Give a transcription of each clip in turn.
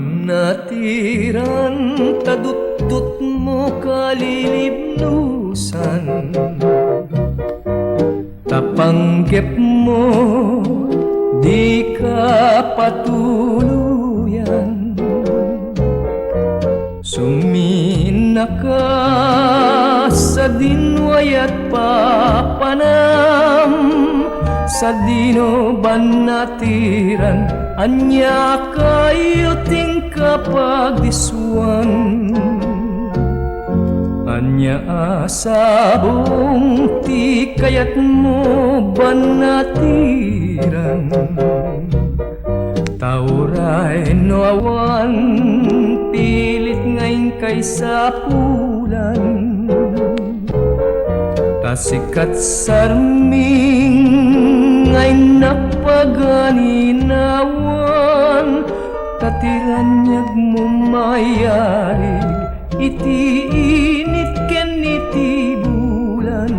Manatiran tadutdut mo kalilibnusan, tapanggep mo di ka patuluyan. Sumina ka sa dinway at papanam, sa dino banatiran anya kayo ting kapagdiswan. Anya asabong ti kayat mo banatiran, tauray no awan pilit ngayon kay sa pulan. Tasikat sarming ngayon napaganinawan, tatiranyag mo mayari iti init ken iti bulan.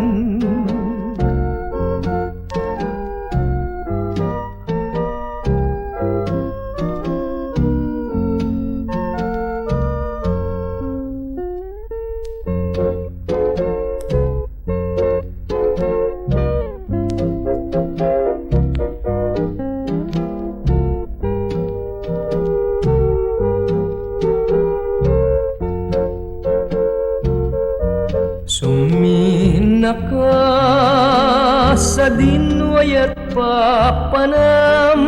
Sumina ka sa dinway at papanam,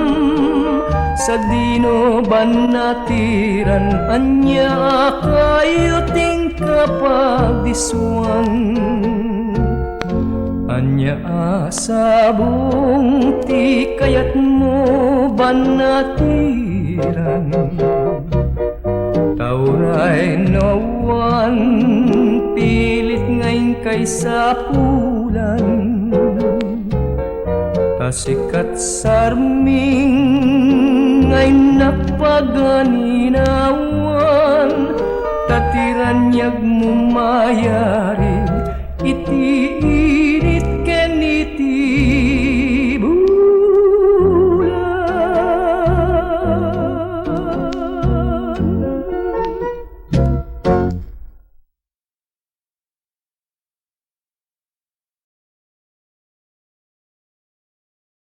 sa dino banatiran anya kayo ting kapagdiswan. Anya asabong ti kayat mo banatiran, tauray nawan pilit ngayon kay sa pulan. Tasikat sarming ngayon napaganinawan, tatiranyag mo mayari iti